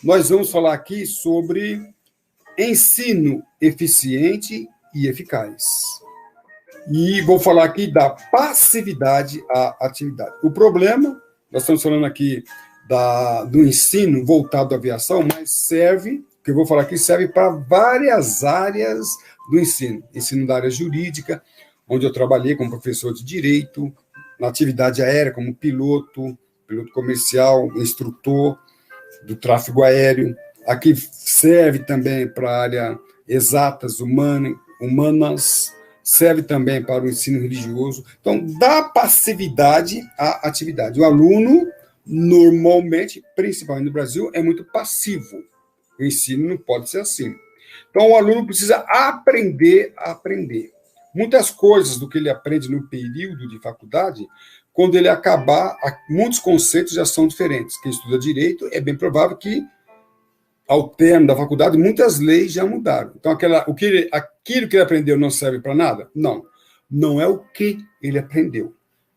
nós vamos falar aqui sobre ensino eficiente e eficaz. E vou falar aqui da passividade à atividade. O problema, nós estamos falando aqui do ensino voltado à aviação, mas serve, o que eu vou falar aqui, serve para várias áreas do ensino. Ensino da área jurídica, onde eu trabalhei como professor de direito, na atividade aérea, como piloto comercial, instrutor do tráfego aéreo. Aqui serve também para a área exatas, humanas, serve também para o ensino religioso. Então, da passividade à atividade. O aluno, normalmente, principalmente no Brasil, é muito passivo. O ensino não pode ser assim. Então, o aluno precisa aprender a aprender. Muitas coisas do que ele aprende no período de faculdade, quando ele acabar, muitos conceitos já são diferentes. Quem estuda direito, é bem provável que, ao término da faculdade, muitas leis já mudaram. Então, aquilo que ele aprendeu não serve para nada? Não. Não é o que ele aprendeu,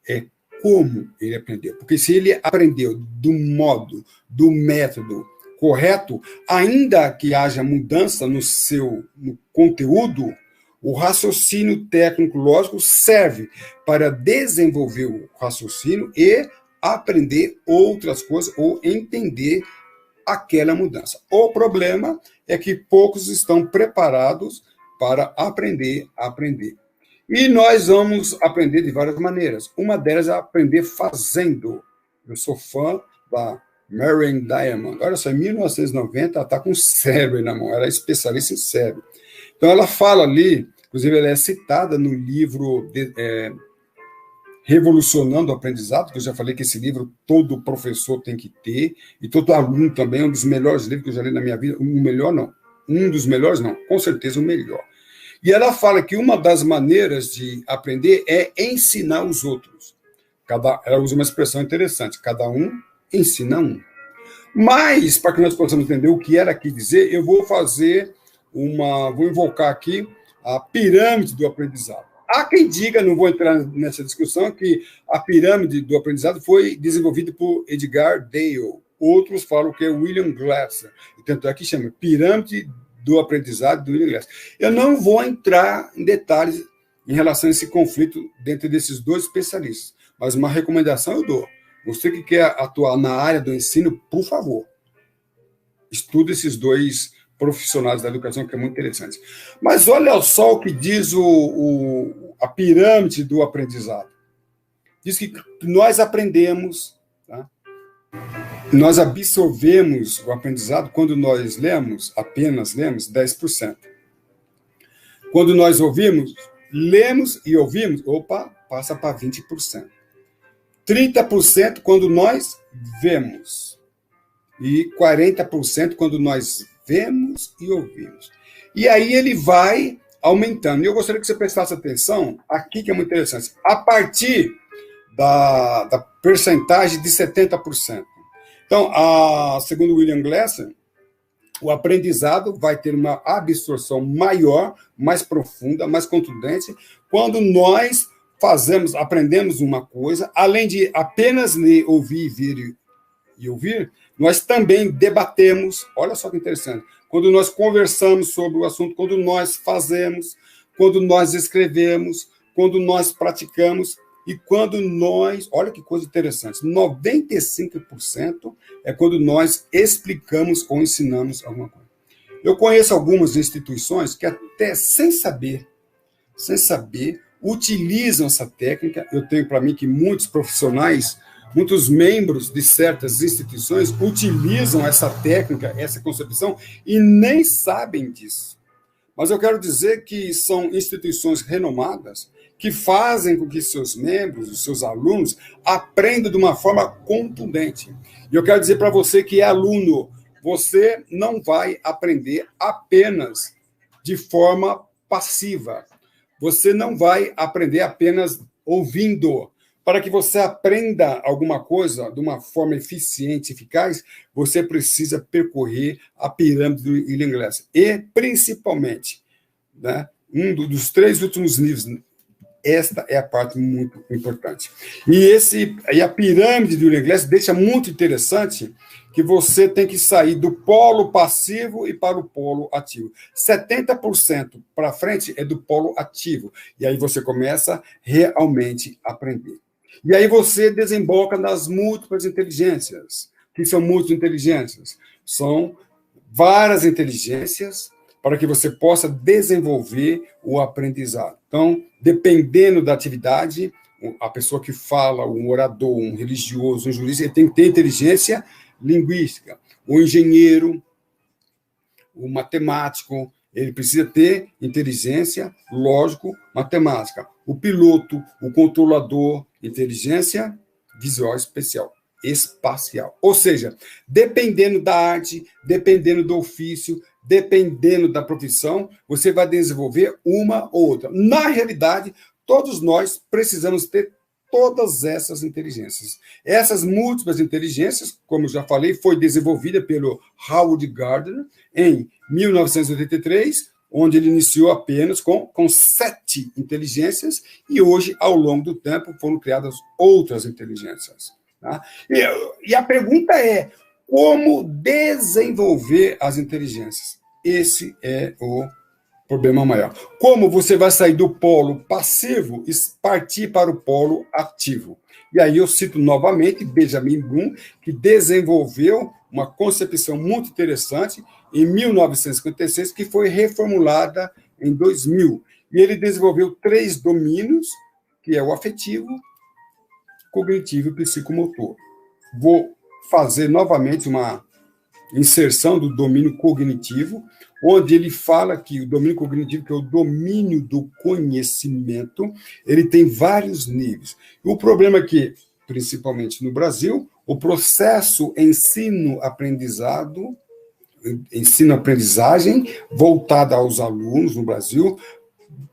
é como ele aprendeu. Porque se ele aprendeu do modo, do método correto, ainda que haja mudança no conteúdo, o raciocínio técnico-lógico serve para desenvolver o raciocínio e aprender outras coisas ou entender aquela mudança. O problema é que poucos estão preparados para aprender a aprender. E nós vamos aprender de várias maneiras. Uma delas é aprender fazendo. Eu sou fã da Marianne Diamond. Olha só, em 1990, ela está com cérebro na mão. Ela é especialista em cérebro. Então, ela fala ali, inclusive ela é citada no livro Revolucionando o Aprendizado, que eu já falei que esse livro todo professor tem que ter, e todo aluno também, é um dos melhores livros que eu já li na minha vida. Um melhor, não. Um dos melhores, não. Com certeza o melhor. E ela fala que uma das maneiras de aprender é ensinar os outros. Ela usa uma expressão interessante. Cada um ensina um. Mas, para que nós possamos entender o que ela quis dizer, eu vou vou invocar aqui a pirâmide do aprendizado. Há quem diga, não vou entrar nessa discussão, que a pirâmide do aprendizado foi desenvolvida por Edgar Dale. Outros falam que é William Glasser. E tanto é que chama pirâmide do aprendizado do William Glasser. Eu não vou entrar em detalhes em relação a esse conflito dentro desses dois especialistas, mas uma recomendação eu dou. Você que quer atuar na área do ensino, por favor, estude esses dois profissionais da educação, que é muito interessante. Mas olha só o que diz a pirâmide do aprendizado. Diz que nós aprendemos, tá? Nós absorvemos o aprendizado quando nós apenas lemos 10%. Quando nós lemos e ouvimos, passa para 20%. 30% quando nós vemos. E 40% quando nós vemos e ouvimos. E aí ele vai aumentando. E eu gostaria que você prestasse atenção aqui, que é muito interessante. A partir da percentagem de 70%. Então, segundo William Glasser, o aprendizado vai ter uma absorção maior, mais profunda, mais contundente, quando nós aprendemos uma coisa, além de apenas ler, ouvir, ver e ouvir, nós também debatemos, olha só que interessante, quando nós conversamos sobre o assunto, quando nós fazemos, quando nós escrevemos, quando nós praticamos, e quando olha que coisa interessante, 95% é quando nós explicamos ou ensinamos alguma coisa. Eu conheço algumas instituições que até sem saber, utilizam essa técnica. Eu tenho para mim que muitos profissionais, muitos membros de certas instituições utilizam essa técnica, essa concepção, e nem sabem disso. Mas eu quero dizer que são instituições renomadas que fazem com que seus membros, os seus alunos, aprendam de uma forma contundente. E eu quero dizer para você que é aluno, você não vai aprender apenas de forma passiva. Você não vai aprender apenas ouvindo. Para que você aprenda alguma coisa de uma forma eficiente, eficaz, você precisa percorrer a pirâmide do William Glasser. E, principalmente, né, um dos 3 últimos livros Esta é a parte muito importante. E a pirâmide do William Glasser deixa muito interessante que você tem que sair do polo passivo e para o polo ativo. 70% para frente é do polo ativo. E aí você começa realmente a aprender. E aí você desemboca nas múltiplas inteligências. O que são múltiplas inteligências? São várias inteligências para que você possa desenvolver o aprendizado. Então, dependendo da atividade, a pessoa que fala, um orador, um religioso, um jurista, ele tem que ter inteligência linguística. O engenheiro, o matemático, ele precisa ter inteligência lógico-matemática. O piloto, o controlador, inteligência visual especial, espacial. Ou seja, dependendo da arte, dependendo do ofício, dependendo da profissão, você vai desenvolver uma ou outra. Na realidade, todos nós precisamos ter todas essas inteligências. Essas múltiplas inteligências, como eu já falei, foi desenvolvida pelo Howard Gardner em 1983, onde ele iniciou apenas com 7 inteligências, e hoje, ao longo do tempo, foram criadas outras inteligências. Tá? E a pergunta é, como desenvolver as inteligências? Esse é o problema maior. Como você vai sair do polo passivo e partir para o polo ativo? E aí eu cito novamente Benjamin Bloom, que desenvolveu uma concepção muito interessante em 1956, que foi reformulada em 2000. E ele desenvolveu 3 domínios, que é o afetivo, cognitivo e psicomotor. Vou fazer novamente uma inserção do domínio cognitivo, onde ele fala que o domínio cognitivo, que é o domínio do conhecimento, ele tem vários níveis. O problema é que, principalmente no Brasil, o processo ensino-aprendizagem voltado aos alunos no Brasil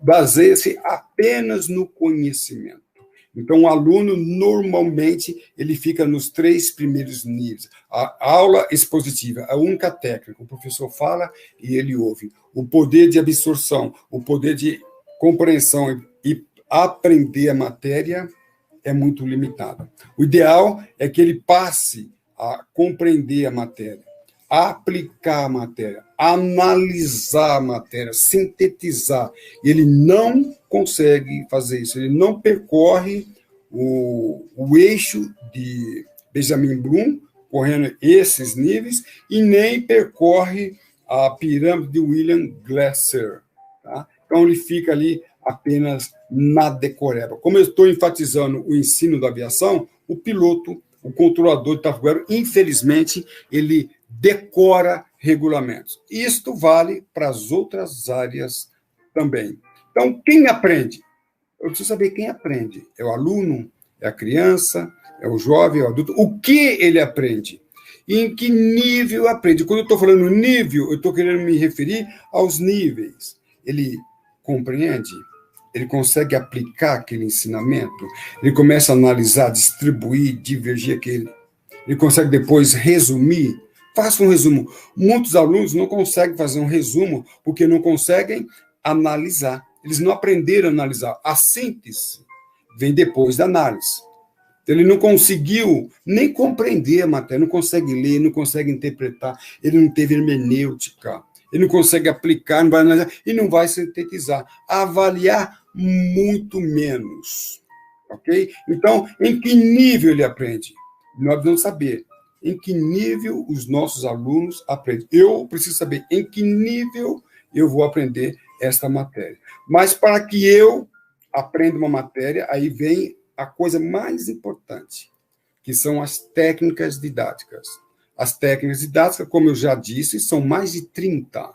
baseia-se apenas no conhecimento. Então, o aluno, normalmente, ele fica nos 3 primeiros níveis. A aula expositiva, a única técnica. O professor fala e ele ouve. O poder de absorção, o poder de compreensão e aprender a matéria é muito limitado. O ideal é que ele passe a compreender a matéria, aplicar a matéria, analisar a matéria, sintetizar. Ele não consegue fazer isso, ele não percorre o eixo de Benjamin Bloom, correndo esses níveis, e nem percorre a pirâmide de William Glasser. Tá? Então, ele fica ali apenas na decoreba. Como eu estou enfatizando o ensino da aviação, o piloto, o controlador de tráfego aéreo, infelizmente, ele decora regulamentos. Isto vale para as outras áreas também. Então, quem aprende? Eu preciso saber quem aprende. É o aluno? É a criança? É o jovem? É o adulto? O que ele aprende? E em que nível aprende? Quando eu estou falando nível, eu estou querendo me referir aos níveis. Ele compreende? Ele consegue aplicar aquele ensinamento? Ele começa a analisar, distribuir, divergir aquele. Ele consegue depois resumir? Faça um resumo. Muitos alunos não conseguem fazer um resumo porque não conseguem analisar. Eles não aprenderam a analisar. A síntese vem depois da análise. Ele não conseguiu nem compreender a matéria, não consegue ler, não consegue interpretar, ele não teve hermenêutica, ele não consegue aplicar, não vai analisar e não vai sintetizar. Avaliar muito menos. Ok? Então, em que nível ele aprende? Nós vamos saber em que nível os nossos alunos aprendem. Eu preciso saber em que nível eu vou aprender esta matéria. Mas para que eu aprenda uma matéria, aí vem a coisa mais importante, que são as técnicas didáticas. As técnicas didáticas, como eu já disse, são mais de 30.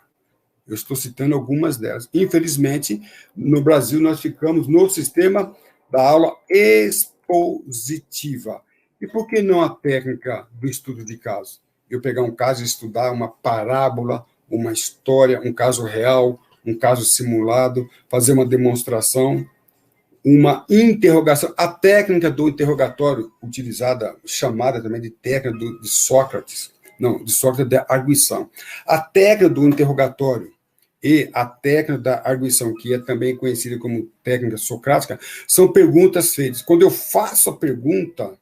Eu estou citando algumas delas. Infelizmente, no Brasil, nós ficamos no sistema da aula expositiva. E por que não a técnica do estudo de caso? Eu pegar um caso e estudar uma parábola, uma história, um caso real, um caso simulado, fazer uma demonstração, uma interrogação. A técnica do interrogatório, utilizada, chamada também de técnica de Sócrates, não, de Sócrates de arguição. A técnica do interrogatório, e a técnica da arguição, que é também conhecida como técnica socrática, são perguntas feitas. Quando eu faço a pergunta,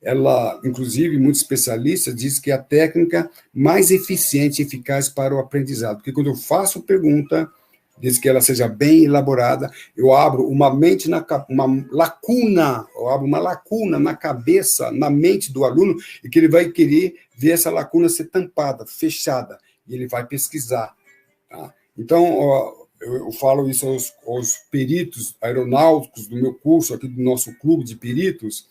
ela, inclusive, muitos especialistas dizem que é a técnica mais eficiente e eficaz para o aprendizado, porque quando eu faço a pergunta, desde que ela seja bem elaborada, eu abro uma lacuna na cabeça, na mente do aluno, e que ele vai querer ver essa lacuna ser tampada, fechada, e ele vai pesquisar. Tá? Então, eu falo isso aos peritos aeronáuticos do meu curso, aqui do nosso clube de peritos,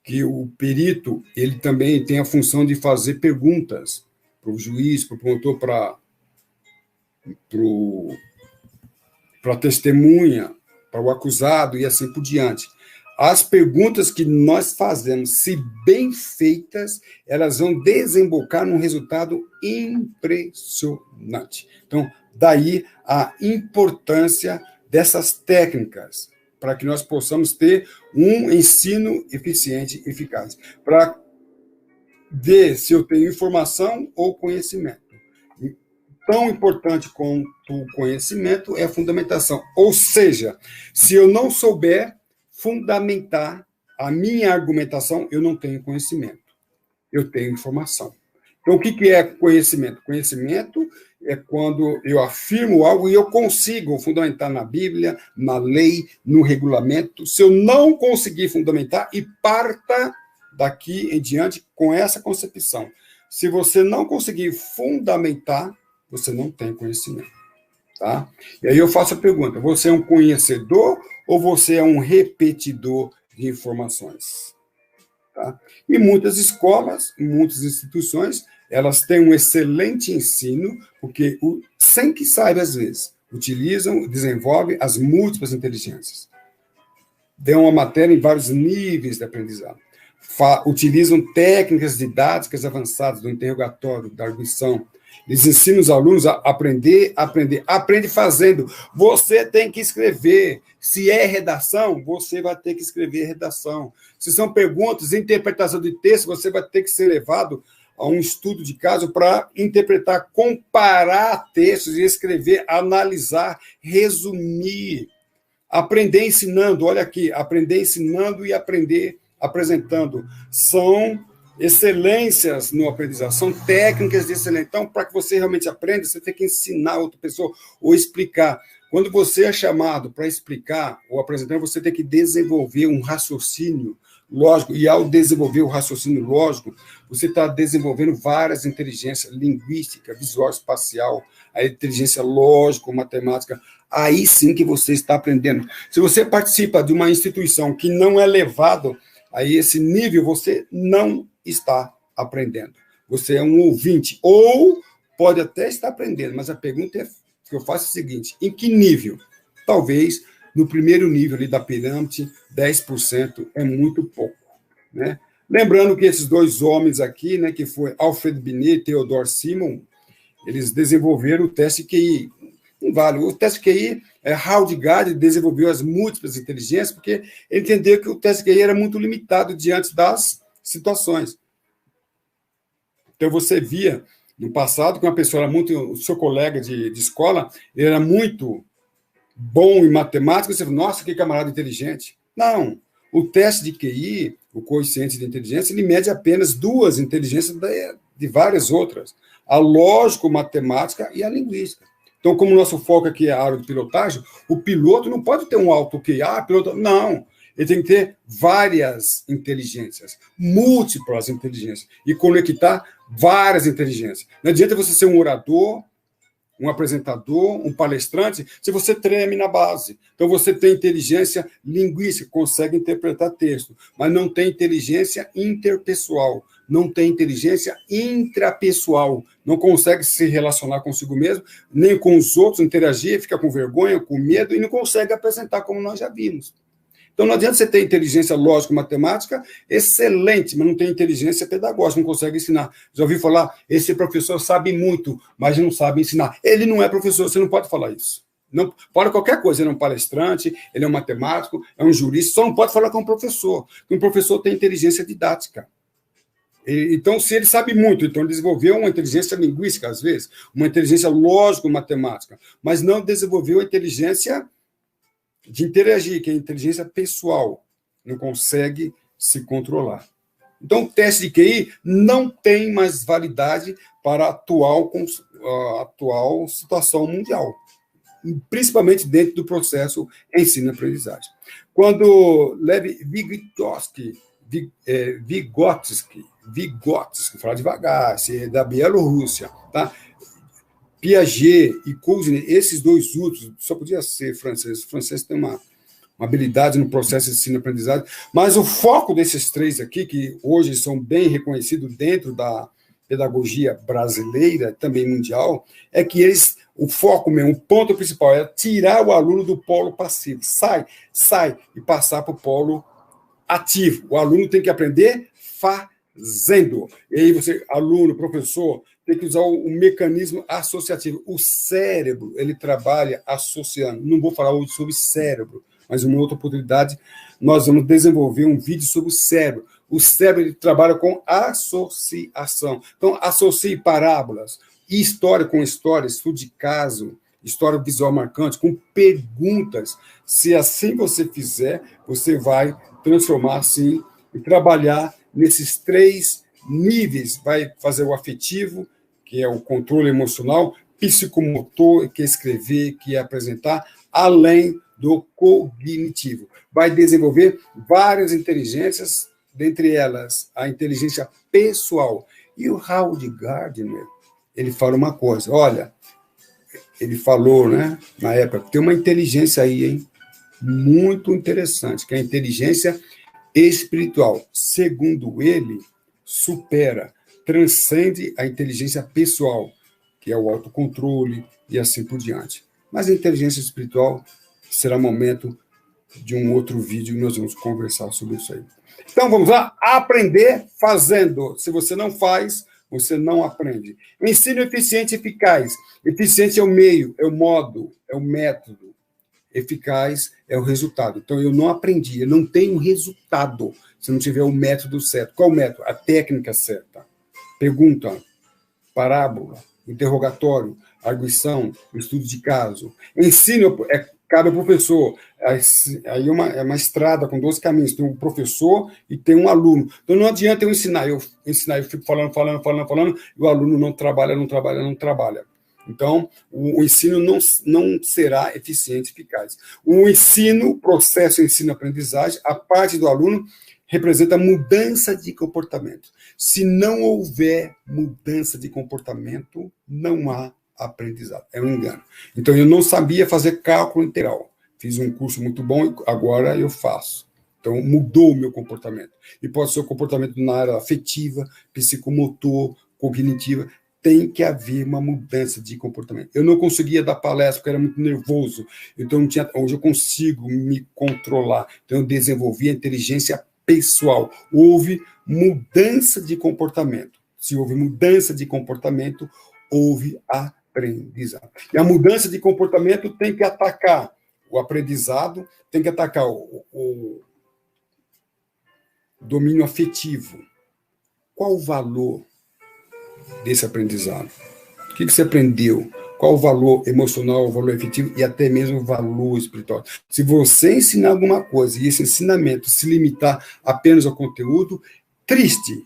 que o perito ele também tem a função de fazer perguntas para o juiz, para o promotor, para a testemunha, para o acusado e assim por diante. As perguntas que nós fazemos, se bem feitas, elas vão desembocar num resultado impressionante. Então, daí a importância dessas técnicas, para que nós possamos ter um ensino eficiente e eficaz, para ver se eu tenho informação ou conhecimento. Tão importante quanto o conhecimento é a fundamentação. Ou seja, se eu não souber fundamentar a minha argumentação, eu não tenho conhecimento, eu tenho informação. Então, o que é conhecimento? Conhecimento é quando eu afirmo algo e eu consigo fundamentar na Bíblia, na lei, no regulamento. Se eu não conseguir fundamentar, e parta daqui em diante com essa concepção. Se você não conseguir fundamentar, você não tem conhecimento. Tá? E aí eu faço a pergunta, você é um conhecedor ou você é um repetidor de informações? Tá? E muitas escolas, muitas instituições, elas têm um excelente ensino, porque, sem que saiba, às vezes, utilizam, desenvolvem as múltiplas inteligências. Dão uma matéria em vários níveis de aprendizado. Utilizam técnicas didáticas avançadas do interrogatório, da arguição. Eles ensinam os alunos a aprender. Aprende fazendo. Você tem que escrever. Se é redação, você vai ter que escrever redação. Se são perguntas, interpretação de texto, você vai ter que ser levado a um estudo de caso para interpretar, comparar textos e escrever, analisar, resumir. Aprender ensinando, olha aqui, aprender ensinando e aprender apresentando. São excelências no aprendizado, são técnicas de excelência. Então, para que você realmente aprenda, você tem que ensinar outra pessoa ou explicar. Quando você é chamado para explicar ou apresentar, você tem que desenvolver um raciocínio lógico, e ao desenvolver o raciocínio lógico, você está desenvolvendo várias inteligências, linguística, visual, espacial, a inteligência lógico-matemática, aí sim que você está aprendendo. Se você participa de uma instituição que não é levado a esse nível, você não está aprendendo. Você é um ouvinte, ou pode até estar aprendendo, mas a pergunta que eu faço é a seguinte, em que nível? Talvez no primeiro nível ali da pirâmide, 10% é muito pouco. Né? Lembrando que esses dois homens aqui, né, que foi Alfred Binet e Theodore Simon, eles desenvolveram o teste QI. Não vale. O teste QI, Howard Gardner desenvolveu as múltiplas inteligências, porque ele entendeu que o teste QI era muito limitado diante das situações. Então, você via, no passado, que uma pessoa era muito... O seu colega de escola, ele era muito bom em matemática, você fala, nossa, que camarada inteligente. Não. O teste de QI, o coeficiente de inteligência, ele mede apenas duas inteligências de várias outras. A lógico-matemática e a linguística. Então, como o nosso foco aqui é a área de pilotagem, o piloto não pode ter um alto QI, piloto... Não. Ele tem que ter várias inteligências, múltiplas inteligências, e conectar várias inteligências. Não adianta você ser um orador, um apresentador, um palestrante, se você treme na base. Então, você tem inteligência linguística, consegue interpretar texto, mas não tem inteligência interpessoal, não tem inteligência intrapessoal, não consegue se relacionar consigo mesmo, nem com os outros, interagir, fica com vergonha, com medo, e não consegue apresentar, como nós já vimos. Então, não adianta você ter inteligência lógico-matemática excelente, mas não tem inteligência pedagógica, não consegue ensinar. Já ouvi falar, esse professor sabe muito, mas não sabe ensinar. Ele não é professor, você não pode falar isso. Não, pode qualquer coisa, ele é um palestrante, ele é um matemático, é um jurista, só não pode falar com um professor. Porque um professor tem inteligência didática. Então, se ele sabe muito, então ele desenvolveu uma inteligência linguística, às vezes, uma inteligência lógico-matemática, mas não desenvolveu a inteligência de interagir, que é a inteligência pessoal. Não consegue se controlar. Então, o teste de QI não tem mais validade para a atual situação mundial, principalmente dentro do processo ensino-aprendizagem. Quando Lev Vygotsky, falar devagar, é da Bielorrússia, tá? Piaget e Kouzes, esses dois últimos, só podia ser francês. O francês tem uma habilidade no processo de ensino-aprendizagem, mas o foco desses três aqui, que hoje são bem reconhecidos dentro da pedagogia brasileira, também mundial, é que o foco mesmo, o ponto principal é tirar o aluno do polo passivo. Sai e passar para o polo ativo. O aluno tem que aprender fazendo. E aí você, aluno, professor, tem que usar o mecanismo associativo. O cérebro, ele trabalha associando. Não vou falar hoje sobre cérebro, mas uma outra oportunidade, nós vamos desenvolver um vídeo sobre o cérebro. O cérebro ele trabalha com associação. Então, associe parábolas e história com história, estudo de caso, história visual marcante, com perguntas. Se assim você fizer, você vai transformar, assim, e trabalhar nesses três níveis. Vai fazer o afetivo, que é o controle emocional, psicomotor, que é escrever, que é apresentar, além do cognitivo. Vai desenvolver várias inteligências, dentre elas a inteligência pessoal. E o Howard Gardner, ele fala uma coisa, olha, ele falou, né, na época, tem uma inteligência aí, hein, muito interessante, que é a inteligência espiritual. Segundo ele, supera, transcende a inteligência pessoal, que é o autocontrole e assim por diante. Mas a inteligência espiritual será momento de um outro vídeo, nós vamos conversar sobre isso aí. Então, vamos lá, aprender fazendo. Se você não faz, você não aprende. Ensino eficiente e eficaz. Eficiente é o meio, é o modo, é o método. Eficaz é o resultado. Então, eu não aprendi, eu não tenho resultado se não tiver o método certo. Qual o método? A técnica certa. Pergunta, parábola, interrogatório, arguição, estudo de caso. Ensino cabe ao professor. Aí é uma estrada com 12 caminhos. Tem um professor e tem um aluno. Então, não adianta eu ensinar. Eu fico falando, e o aluno não trabalha. Então, o ensino não será eficiente e eficaz. O ensino, o processo ensino-aprendizagem, a parte do aluno representa mudança de comportamento. Se não houver mudança de comportamento, não há aprendizado. É um engano. Então, eu não sabia fazer cálculo integral. Fiz um curso muito bom e agora eu faço. Então, mudou o meu comportamento. E pode ser o comportamento na área afetiva, psicomotor, cognitiva. Tem que haver uma mudança de comportamento. Eu não conseguia dar palestra porque era muito nervoso. Então, não tinha, hoje eu consigo me controlar. Então, eu desenvolvi a inteligência pessoal. Houve mudança de comportamento. Se houve mudança de comportamento, houve aprendizado. E a mudança de comportamento tem que atacar o aprendizado, tem que atacar o domínio afetivo. Qual o valor desse aprendizado? O que você aprendeu? Qual o valor emocional, o valor afetivo e até mesmo o valor espiritual? Se você ensinar alguma coisa e esse ensinamento se limitar apenas ao conteúdo, triste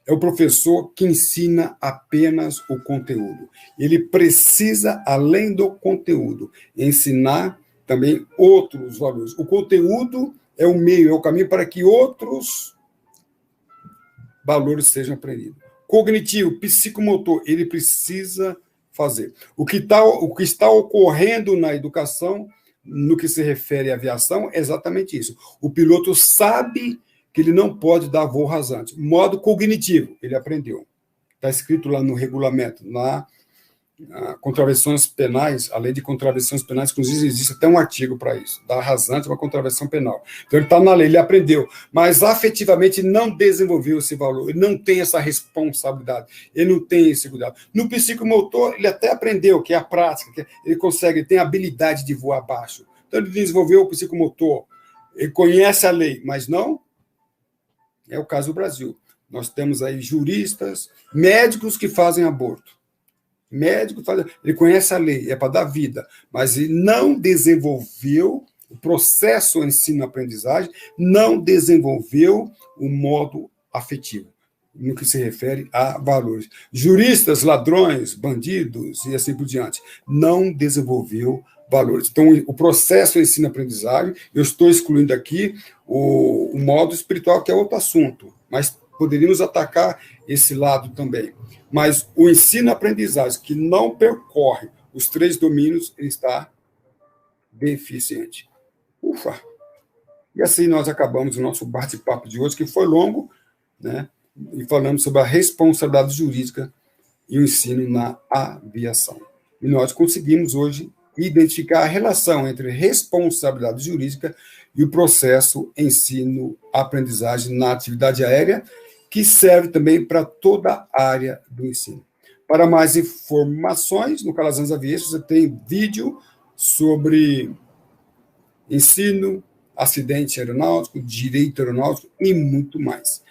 é o professor que ensina apenas o conteúdo. Ele precisa, além do conteúdo, ensinar também outros valores. O conteúdo é o meio, é o caminho para que outros valores sejam aprendidos. Cognitivo, psicomotor, ele precisa fazer. O que está ocorrendo na educação, no que se refere à aviação, é exatamente isso. O piloto sabe que ele não pode dar voo rasante. Modo cognitivo, ele aprendeu. Está escrito lá no regulamento, na contravenções penais, a lei de contravenções penais, inclusive existe até um artigo para isso, dar rasante é uma contravenção penal. Então ele está na lei, ele aprendeu, mas afetivamente não desenvolveu esse valor, ele não tem essa responsabilidade, ele não tem esse cuidado. No psicomotor, ele até aprendeu, que é a prática, ele consegue, ele tem a habilidade de voar baixo. Então ele desenvolveu o psicomotor, ele conhece a lei, mas não é o caso do Brasil. Nós temos aí juristas, médicos que fazem aborto. Médico ele conhece a lei, é para dar vida, mas ele não desenvolveu o processo ensino-aprendizagem, não desenvolveu o modo afetivo, no que se refere a valores. Juristas, ladrões, bandidos e assim por diante, não desenvolveu valores. Então, o processo ensino-aprendizagem, eu estou excluindo aqui o modo espiritual, que é outro assunto, mas poderíamos atacar esse lado também. Mas o ensino-aprendizagem que não percorre os 3 domínios, ele está deficiente. Ufa! E assim nós acabamos o nosso bate-papo de hoje, que foi longo, né? E falamos sobre a responsabilidade jurídica e o ensino na aviação. E nós conseguimos hoje identificar a relação entre responsabilidade jurídica e o processo ensino-aprendizagem na atividade aérea, que serve também para toda a área do ensino. Para mais informações, no Calazans Aviation, você tem vídeo sobre ensino, acidente aeronáutico, direito aeronáutico e muito mais.